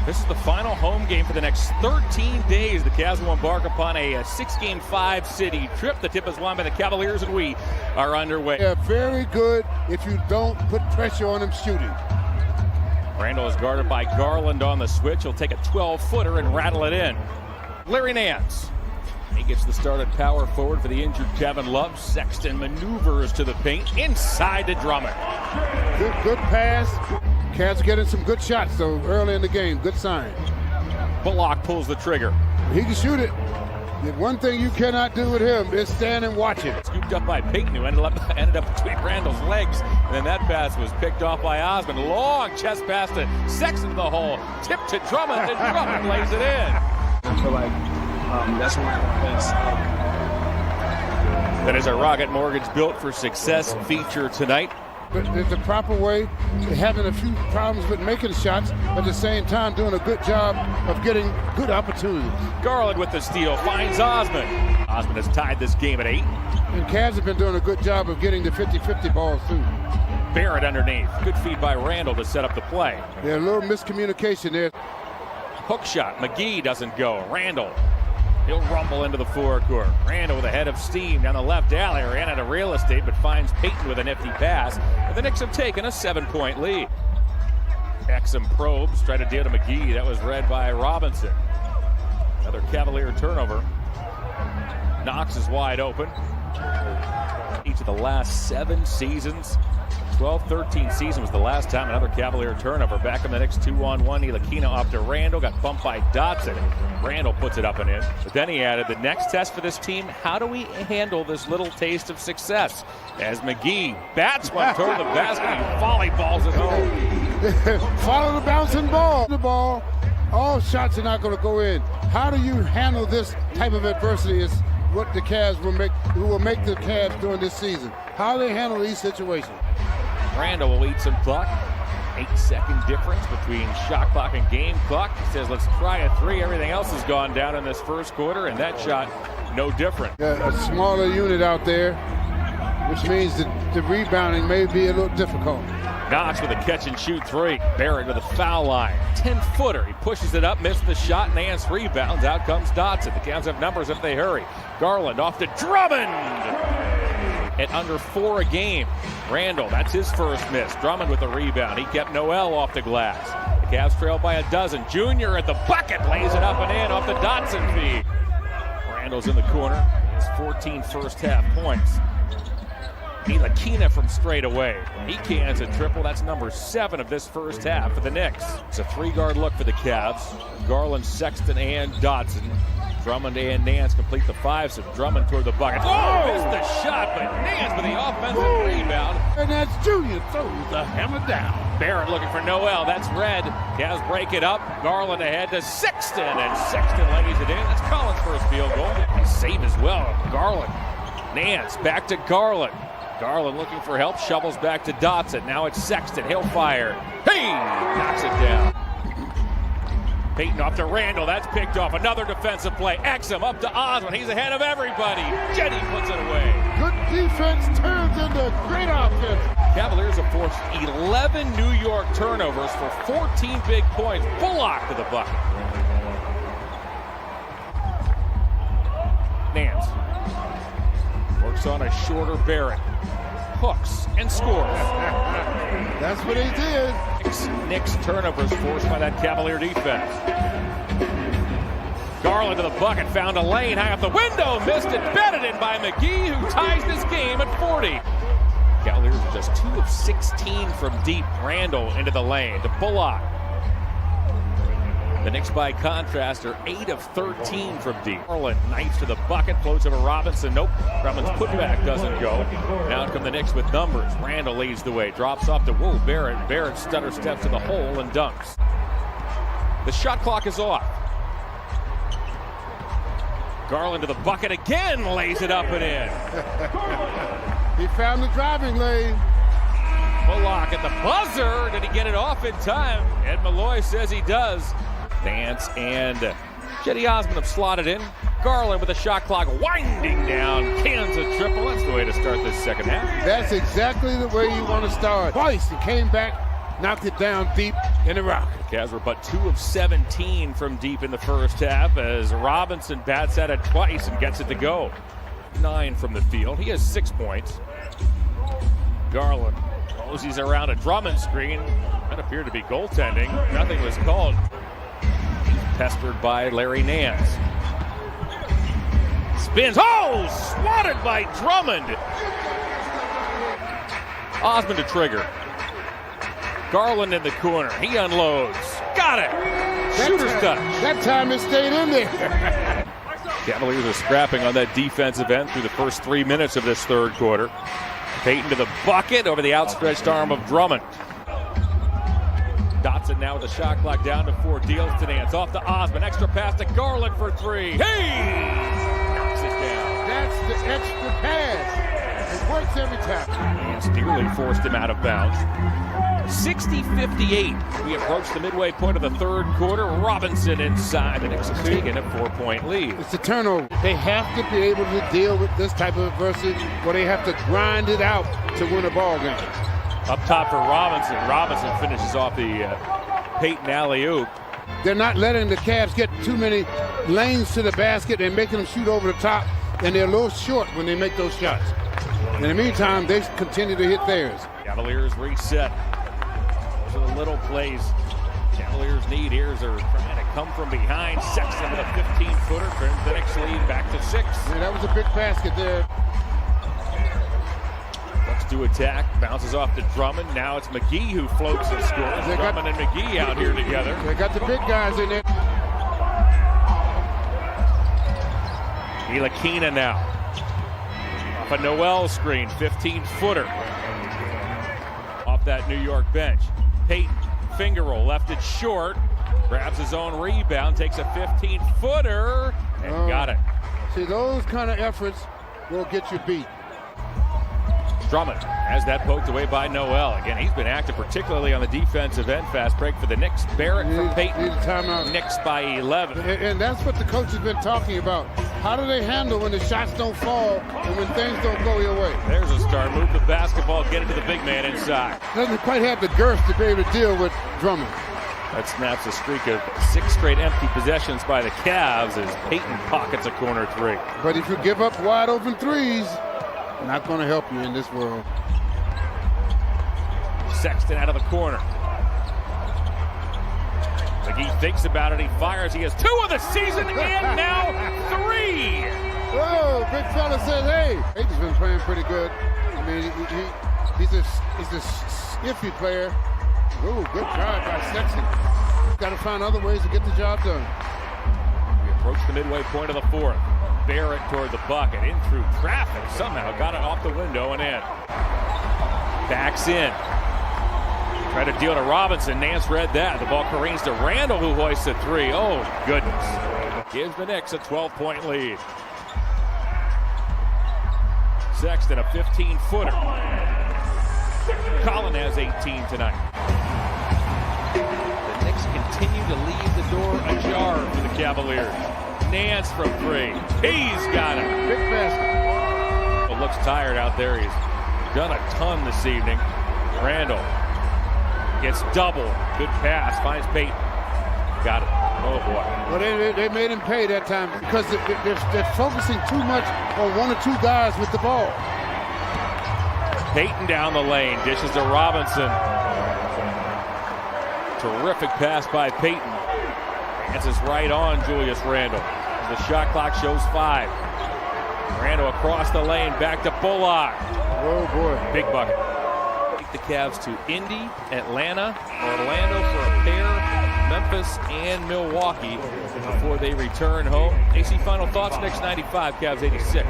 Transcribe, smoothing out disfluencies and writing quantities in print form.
This is the final home game for the next 13 days. The Cavs will embark upon a 6-game, 5-city trip. The tip is won by the Cavaliers, and we are underway. They're very good if you don't put pressure on them shooting. Randall is guarded by Garland on the switch. He'll take a 12-footer and rattle it in. Larry Nance. He gets the start at power forward for the injured Kevin Love. Sexton maneuvers to the paint inside to Drummond. Good pass. Cavs getting some good shots, though, early in the game. Good sign. Bullock pulls the trigger. He can shoot it. The one thing you cannot do with him is stand and watch it. Scooped up by Payton, who ended up between Randall's legs. And then that pass was picked off by Osmond. Long chest pass to Sexton to the hole. Tip to Drummond, and Drummond lays it in. I feel like that's one of the best. That is our Rocket Mortgage Built for Success feature tonight. But there's the proper way. They're having a few problems with making shots, but at the same time doing a good job of getting good opportunities. Garland with the steal finds Osmond. Osmond has tied this game at 8. And Cavs have been doing a good job of getting the 50-50 balls too. Barrett underneath. Good feed by Randall to set up the play. There's a little miscommunication there. Hook shot. McGee doesn't go. Randall. He'll rumble into the forecourt. Randall with a head of steam down the left alley. Ran out of real estate, but finds Payton with a nifty pass. And the Knicks have taken a 7-point lead. Exum probes, tried to deal to McGee. That was read by Robinson. Another Cavalier turnover. Knox is wide open. Each of the last 7 seasons, 12-13 season was the last time another Cavalier turnover. Back in the Knicks 2-on-1. Ntilikina off to Randall. Got bumped by Dotson. Randall puts it up and in. But then he added, the next test for this team, how do we handle this little taste of success? As McGee bats one toward the basket, he volleyballs it home. Follow the bouncing ball. The ball, all shots are not going to go in. How do you handle this type of adversity is what the Cavs will make the Cavs during this season. How they handle these situations. Randall will eat some clock. 8-second difference between shot clock and game clock. He says, let's try a 3. Everything else has gone down in this first quarter, and that shot no different. A smaller unit out there, which means that the rebounding may be a little difficult. Knox with a catch-and-shoot 3. Barrett with a foul line. 10-footer. He pushes it up, missed the shot. Nance rebounds. Out comes Dotson. The Cavs have numbers if they hurry. Garland off to Drummond. At under 4 a game. Randall, that's his first miss. Drummond with the rebound. He kept Noel off the glass. The Cavs trail by a dozen. Junior at the bucket. Lays it up and in off the Dotson feed. Randall's in the corner. His 14 first-half points. Ntilikina from straight away. He cans a triple. That's number 7 of this first half for the Knicks. It's a 3-guard look for the Cavs. Garland, Sexton, and Dotson. Drummond and Nance complete the 5. So Drummond toward the bucket. Oh, missed the shot, but Nance with the offensive rebound. And that's Junior throws the hammer down. Barrett looking for Noel. That's red. Cavs break it up. Garland ahead to Sexton, and Sexton lays it in. That's Collins' first field goal. Nice save as well. Garland. Nance back to Garland. Garland looking for help, shovels back to Dotson. Now it's Sexton, he'll fire. Hey! Knocks it down. Payton off to Randall, that's picked off. Another defensive play. Exum up to Osmond, he's ahead of everybody. Jetty puts it away. Good defense turns into great offense. Cavaliers have forced 11 New York turnovers for 14 big points. Bullock to the bucket. Nance works on a shorter Barrett. Hooks and scores. That's what he did. Knicks turnovers forced by that Cavalier defense. Garland to the bucket, found a lane high up the window, missed it, batted in by McGee, who ties this game at 40. Cavaliers are just 2 of 16 from deep. Randall into the lane to Bullock. The Knicks, by contrast, are 8 of 13 from deep. Garland knifes to the bucket, floats over Robinson. Nope. Drummond's putback doesn't go. Now come the Knicks with numbers. Randall leads the way. Drops off to Barrett. Barrett stutter steps to the hole and dunks. The shot clock is off. Garland to the bucket again. Lays it up and in. He found the driving lane. Bullock at the buzzer. Did he get it off in time? Ed Malloy says he does. Nance and Cedi Osman have slotted in. Garland with the shot clock winding down. Cans a triple. That's the way to start this second half. That's exactly the way you want to start. Twice he came back knocked it down deep in the rock. Cavs were but 2 of 17 from deep in the first half as Robinson bats at it twice and gets it to go. 9 from the field. He has 6 points. Garland mosies around a Drummond screen. That appeared to be goaltending. Nothing was called. Pestered by Larry Nance. Spins. Oh! Swatted by Drummond. Osmond to trigger. Garland in the corner. He unloads. Got it. Shooter's touch. That time it stayed in there. Cavaliers are scrapping on that defensive end through the first 3 minutes of this third quarter. Payton to the bucket over the outstretched arm of Drummond. Dotson now with the shot clock down to 4. Deals to Nance. Off to Osmond. Extra pass to Garland for 3. Hey! Knocks it down. That's the extra pass. It works every time. Nance nearly forced him out of bounds. 60-58. We approach the midway point of the third quarter. Robinson inside. The Knicks have taken a 4-point lead. It's a turnover. They have to be able to deal with this type of adversity where they have to grind it out to win a ball game. Up top for Robinson. Robinson finishes off the Payton alley-oop. They're not letting the Cavs get too many lanes to the basket and making them shoot over the top, and they're a little short when they make those shots. In the meantime, they continue to hit theirs. Cavaliers reset. Those are the little plays Cavaliers need. Here's are trying to come from behind. Sexton with a 15-footer. Turns the Knicks lead back to 6. Yeah, that was a big basket there. Looks to attack. Bounces off to Drummond. Now it's McGee who floats and scores. Drummond and McGee out here together. They got the big guys in there. Ntilikina now. Off a Noel screen. 15-footer. Off that New York bench. Payton, finger roll, left it short. Grabs his own rebound. Takes a 15-footer. And got it. See, those kind of efforts will get you beat. Drummond has that poked away by Noel. Again, he's been active, particularly on the defensive end. Fast break for the Knicks. Barrett from Payton. Need a timeout. Knicks by 11. And that's what the coach has been talking about. How do they handle when the shots don't fall and when things don't go your way? There's a start. Move the basketball, get it to the big man inside. Doesn't quite have the girth to be able to deal with Drummond. That snaps a streak of 6 straight empty possessions by the Cavs as Payton pockets a corner 3. But if you give up wide open threes, not going to help you in this world. Sexton out of the corner. McGee thinks about it. He fires. He has 2 of the season and now 3. Whoa, big fella says, hey. Payton's been playing pretty good. I mean, he's a iffy player. Ooh, good job by Sexton. Got to find other ways to get the job done. We approach the midway point of the fourth. Barrett toward the bucket, in through traffic, somehow got it off the window and in. Backs in. Try to deal to Robinson. Nance read that. The ball careens to Randall, who hoists a 3. Oh, goodness. Gives the Knicks a 12-point lead. Sexton, a 15-footer. Collin has 18 tonight. The Knicks continue to leave the door ajar for the Cavaliers. Nance from 3. He's got it. Big basket. It looks tired out there. He's done a ton this evening. Randall gets double. Good pass. Finds Payton. Got it. Oh, boy. Well, they made him pay that time because they're focusing too much on 1 or 2 guys with the ball. Payton down the lane. Dishes to Robinson. Terrific pass by Payton. Dances right on Julius Randle. The shot clock shows 5. Randle across the lane, back to Bullock. Oh, boy. Big bucket. Take the Cavs to Indy, Atlanta, Orlando for a pair, Memphis, and Milwaukee before they return home. AC final thoughts, Knicks 95, Cavs 86.